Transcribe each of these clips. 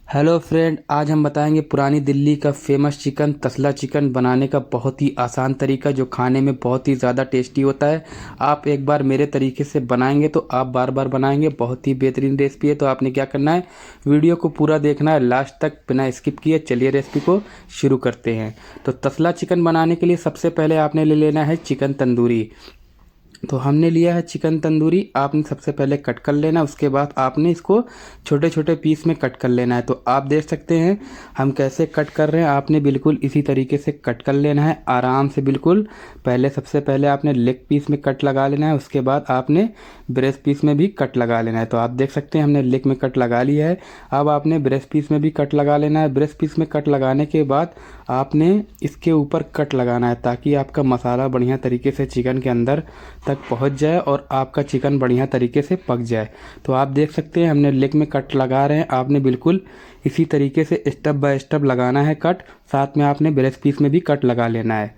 Hello friend, आज हम बताएंगे पुरानी दिल्ली का फेमस चिकन तसला चिकन बनाने का बहुत ही आसान तरीका जो खाने में बहुत ही ज़्यादा टेस्टी होता है। आप एक बार मेरे तरीके से बनाएंगे तो आप बार बार बनाएंगे। बहुत ही बेहतरीन रेसिपी है। तो आपने क्या करना है, वीडियो को पूरा देखना है लास्ट तक बिना स्किप किए। चलिए रेसिपी को शुरू करते हैं। तो तसला चिकन बनाने के लिए सबसे पहले आपने ले लेना है चिकन तंदूरी। तो हमने लिया है चिकन तंदूरी। आपने सबसे पहले कट कर लेना, उसके बाद आपने इसको छोटे छोटे पीस में कट कर लेना है। तो आप देख सकते हैं हम कैसे कट कर रहे हैं। आपने बिल्कुल इसी तरीके से कट कर लेना है, आराम से बिल्कुल। पहले सबसे पहले आपने लेग पीस में कट लगा लेना है, उसके बाद आपने ब्रेस्ट पीस में भी कट लगा लेना है। तो आप देख सकते हैं हमने लेग में कट लगा लिया है। अब आपने ब्रेस्ट पीस में भी कट लगा लेना है। ब्रेस्ट पीस में कट लगाने के बाद आपने इसके ऊपर कट लगाना है ताकि आपका मसाला बढ़िया तरीके से चिकन के अंदर तक पहुंच जाए और आपका चिकन बढ़िया तरीके से पक जाए। तो आप देख सकते हैं हमने लेग में कट लगा रहे हैं। आपने बिल्कुल इसी तरीके से स्टेप बाय स्टेप लगाना है कट। साथ में आपने ब्रेस्ट पीस में भी कट लगा लेना है।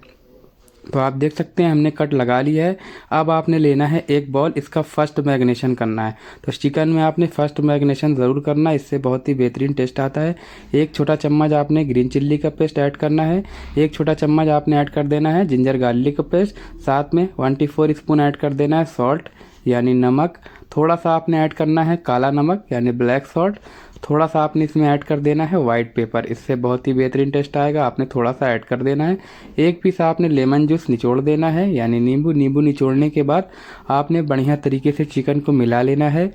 तो आप देख सकते हैं हमने कट लगा लिया है। अब आपने लेना है एक बॉल, इसका फर्स्ट मैरिनेशन करना है। तो चिकन में आपने फर्स्ट मैरिनेशन ज़रूर करना है, इससे बहुत ही बेहतरीन टेस्ट आता है। एक छोटा चम्मच आपने ग्रीन चिल्ली का पेस्ट ऐड करना है। एक छोटा चम्मच आपने ऐड कर देना है जिंजर गार्लिक का पेस्ट। साथ में 24 स्पून ऐड कर देना है सॉल्ट यानी नमक। थोड़ा सा आपने ऐड करना है काला नमक यानी ब्लैक सॉल्ट। थोड़ा सा आपने इसमें ऐड कर देना है वाइट पेपर, इससे बहुत ही बेहतरीन टेस्ट आएगा। आपने थोड़ा सा ऐड कर देना है। एक पीस आपने लेमन जूस निचोड़ देना है यानी नींबू निचोड़ने के बाद आपने बढ़िया तरीके से चिकन को मिला लेना है।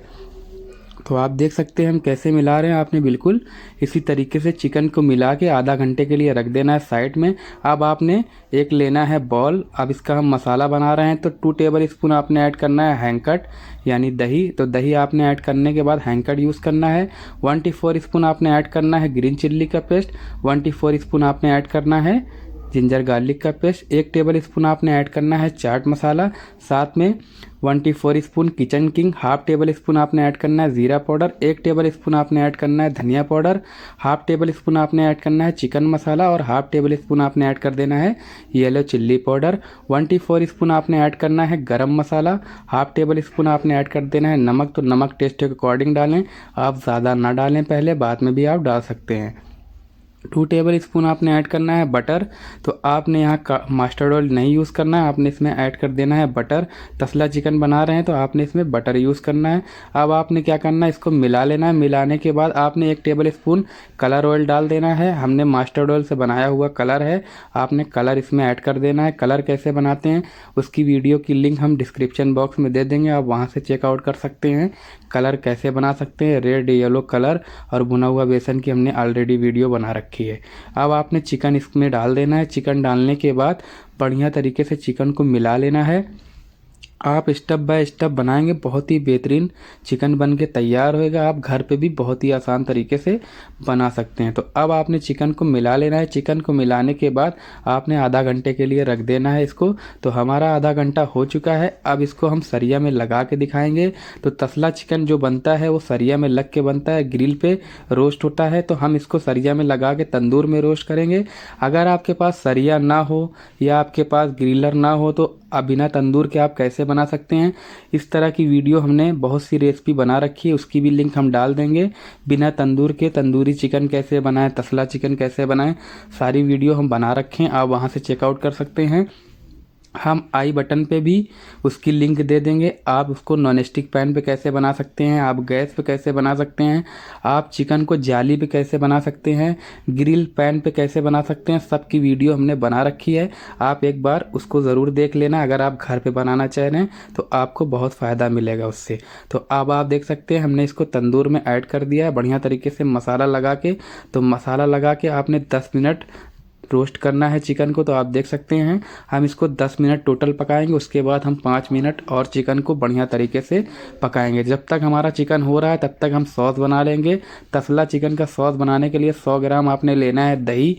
तो आप देख सकते हैं हम कैसे मिला रहे हैं। आपने बिल्कुल इसी तरीके से चिकन को मिला के आधा घंटे के लिए रख देना है साइड में। अब आपने एक लेना है बॉल। अब इसका हम मसाला बना रहे हैं। तो 2 टेबल स्पून आपने ऐड करना है हैंकट यानी दही। तो दही आपने ऐड करने के बाद हैंकट यूज़ करना है। 24 स्पून आपने ऐड करना है ग्रीन चिल्ली का पेस्ट। 24 स्पून आपने ऐड करना है जिंजर गार्लिक का पेस्ट। 1 टेबल स्पून आपने ऐड करना है चाट मसाला। साथ में 24 spoon kitchen king. Half table spoon आपने ऐड करना है ज़ीरा पाउडर। 1 टेबल स्पून आपने ऐड करना है धनिया पाउडर। हाफ टेबल स्पून आपने ऐड करना है चिकन मसाला और हाफ टेबल स्पून आपने ऐड कर देना है येलो चिल्ली पाउडर। 24 स्पून आपने ऐड करना है गरम मसाला। हाफ टेबल स्पून आपने ऐड कर देना है नमक। तो नमक टेस्ट के अकॉर्डिंग डालें, आप ज़्यादा ना डालें, पहले बाद में भी आप डाल सकते हैं। 2 टेबल स्पून आपने ऐड करना है बटर। तो आपने यहाँ मस्टर्ड ऑयल नहीं यूज़ करना है, आपने इसमें ऐड कर देना है बटर। तसला चिकन बना रहे हैं तो आपने इसमें बटर यूज़ करना है। अब आपने क्या करना है, इसको मिला लेना है। मिलाने के बाद आपने 1 टेबल स्पून कलर ऑयल डाल देना है। हमने मस्टर्ड ऑयल से बनाया हुआ कलर है, आपने कलर इसमें ऐड कर देना है। कलर कैसे बनाते हैं उसकी वीडियो की लिंक हम डिस्क्रिप्शन बॉक्स में दे देंगे, आप वहाँ से चेकआउट कर सकते हैं कलर कैसे बना सकते हैं। रेड येलो कलर और भुना हुआ बेसन की हमने ऑलरेडी वीडियो बना रखी है। अब आपने चिकन इसमें डाल देना है। चिकन डालने के बाद बढ़िया तरीके से चिकन को मिला लेना है। आप स्टेप बाय स्टेप बनाएंगे, बहुत ही बेहतरीन चिकन बन के तैयार होएगा। आप घर पे भी बहुत ही आसान तरीके से बना सकते हैं। तो अब आपने चिकन को मिला लेना है। चिकन को मिलाने के बाद आपने आधा घंटे के लिए रख देना है इसको। तो हमारा आधा घंटा हो चुका है। अब इसको हम सरिया में लगा के दिखाएंगे। तो तसला चिकन जो बनता है वो सरिया में लग के बनता है, ग्रिल पे रोस्ट होता है। तो हम इसको सरिया में लगा के तंदूर में रोस्ट करेंगे। अगर आपके पास सरिया ना हो या आपके पास ग्रिलर ना हो तो बिना तंदूर के आप कैसे बना सकते हैं, इस तरह की वीडियो हमने बहुत सी रेसिपी बना रखी है, उसकी भी लिंक हम डाल देंगे। बिना तंदूर के तंदूरी चिकन कैसे बनाएं, तसला चिकन कैसे बनाएं, सारी वीडियो हम बना रखे हैं, आप वहां से चेकआउट कर सकते हैं। हम आई बटन पे भी उसकी लिंक दे देंगे। आप उसको नॉन स्टिक पैन पे कैसे बना सकते हैं, आप गैस पे कैसे बना सकते हैं, आप चिकन को जाली पे कैसे बना सकते हैं, ग्रिल पैन पे कैसे बना सकते हैं, सब की वीडियो हमने बना रखी है। आप एक बार उसको ज़रूर देख लेना। अगर आप घर पे बनाना चाह रहे हैं तो आपको बहुत फ़ायदा मिलेगा उससे। तो अब आप देख सकते हैं हमने इसको तंदूर में ऐड कर दिया है बढ़िया तरीके से मसाला लगा के। तो मसाला लगा के आपने 10 मिनट रोस्ट करना है चिकन को। तो आप देख सकते हैं हम इसको 10 मिनट टोटल पकाएंगे। उसके बाद हम 5 मिनट और चिकन को बढ़िया तरीके से पकाएंगे। जब तक हमारा चिकन हो रहा है तब तक हम सॉस बना लेंगे। तसला चिकन का सॉस बनाने के लिए 100 ग्राम आपने लेना है दही।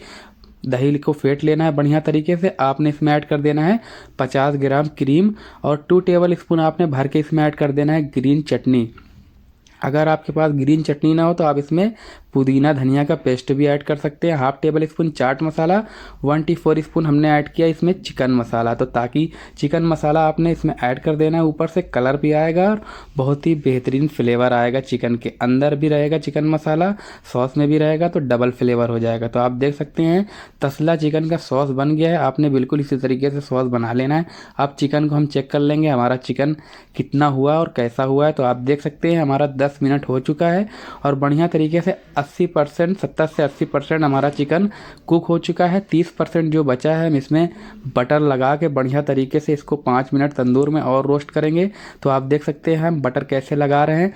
दही को फेंट लेना है बढ़िया तरीके से। आपने इसमें ऐड कर देना है 50 ग्राम क्रीम और 2 टेबल स्पून आपने भर के इसमें ऐड कर देना है ग्रीन चटनी। अगर आपके पास ग्रीन चटनी ना हो तो आप इसमें पुदीना धनिया का पेस्ट भी ऐड कर सकते हैं। Half table spoon chaat masala, 1 spoon हमने ऐड किया इसमें चिकन मसाला। तो ताकि चिकन मसाला आपने इसमें ऐड कर देना है, ऊपर से कलर भी आएगा और बहुत ही बेहतरीन फ्लेवर आएगा। चिकन के अंदर भी रहेगा चिकन मसाला, सॉस में भी रहेगा, तो डबल फ्लेवर हो जाएगा। तो आप देख सकते हैं तसला चिकन का सॉस बन गया है। आपने बिल्कुल इसी तरीके से सॉस बना लेना है। अब चिकन को हम चेक कर लेंगे हमारा चिकन कितना हुआ और कैसा हुआ है। तो आप देख सकते हैं हमारा 10 मिनट हो चुका है और बढ़िया तरीके से 80%, 70 से 80% हमारा चिकन कुक हो चुका है। 30% जो बचा है हम इसमें बटर लगा के बढ़िया तरीके से इसको 5 मिनट तंदूर में और रोस्ट करेंगे। तो आप देख सकते हैं हम बटर कैसे लगा रहे हैं।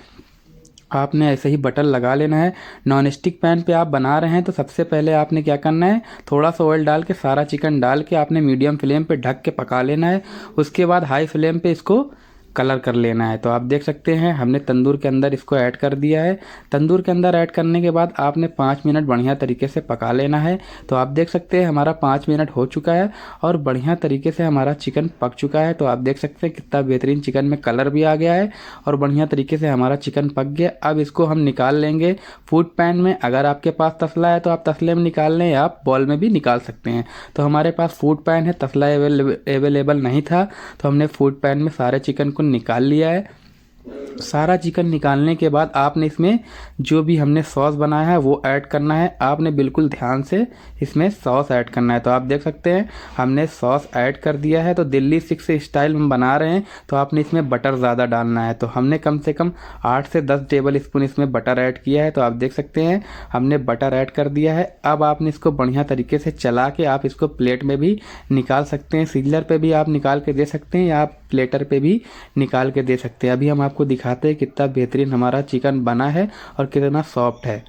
आपने ऐसे ही बटर लगा लेना है। नॉन स्टिक पैन पे आप बना रहे हैं तो सबसे पहले आपने क्या करना है, थोड़ा सा ऑयल डाल के सारा चिकन डाल के आपने मीडियम फ्लेम पे ढक के पका लेना है। उसके बाद हाई फ्लेम पे इसको कलर कर लेना है। तो आप देख सकते हैं हमने तंदूर के अंदर इसको ऐड कर दिया है। तंदूर के अंदर ऐड करने के बाद आपने 5 मिनट बढ़िया तरीके से पका लेना है। तो आप देख सकते हैं हमारा 5 मिनट हो चुका है और बढ़िया तरीके से हमारा चिकन पक चुका है। तो आप देख सकते हैं कितना बेहतरीन चिकन में कलर भी आ गया है और बढ़िया तरीके से हमारा चिकन पक गया। अब इसको हम निकाल लेंगे फूड पैन में। अगर आपके पास तसला है तो आप तसले में निकाल लें या आप बॉल में भी निकाल सकते हैं। तो हमारे पास फूड पैन है, तसला अवेलेबल नहीं था तो हमने फूड पैन में सारे चिकन को निकाल लिया है। सारा चिकन निकालने के बाद आपने इसमें जो भी हमने सॉस बनाया है वो ऐड करना है। आपने बिल्कुल ध्यान से इसमें सॉस ऐड करना है। तो आप देख सकते हैं हमने सॉस ऐड कर दिया है। तो दिल्ली 6 स्टाइल हम बना रहे हैं तो आपने इसमें बटर ज़्यादा डालना है। तो हमने कम से कम 8 से 10 टेबल स्पून इसमें बटर ऐड किया है। तो आप देख सकते हैं हमने बटर ऐड कर दिया है। अब आपने इसको बढ़िया तरीके से चला के आप इसको प्लेट में भी निकाल सकते हैं। सिजलर पे भी आप निकाल के दे सकते हैं या आप प्लेटर पे भी निकाल के दे सकते हैं। अभी हम आपको दिखाते हैं कितना बेहतरीन हमारा चिकन बना है और कितना सॉफ्ट है।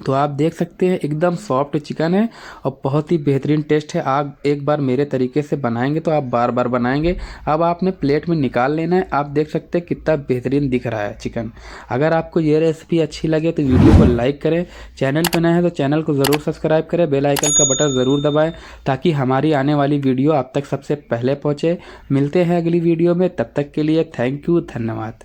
तो आप देख सकते हैं एकदम सॉफ्ट चिकन है और बहुत ही बेहतरीन टेस्ट है। आप एक बार मेरे तरीके से बनाएंगे तो आप बार बार बनाएंगे। अब आपने प्लेट में निकाल लेना है। आप देख सकते हैं कितना बेहतरीन दिख रहा है चिकन। अगर आपको ये रेसिपी अच्छी लगे तो वीडियो को लाइक करें, चैनल पर नए हैं तो चैनल को ज़रूर सब्सक्राइब करें, बेल आइकन का बटन ज़रूर दबाएं ताकि हमारी आने वाली वीडियो आप तक सबसे पहले पहुँचे। मिलते हैं अगली वीडियो में, तब तक के लिए थैंक यू, धन्यवाद।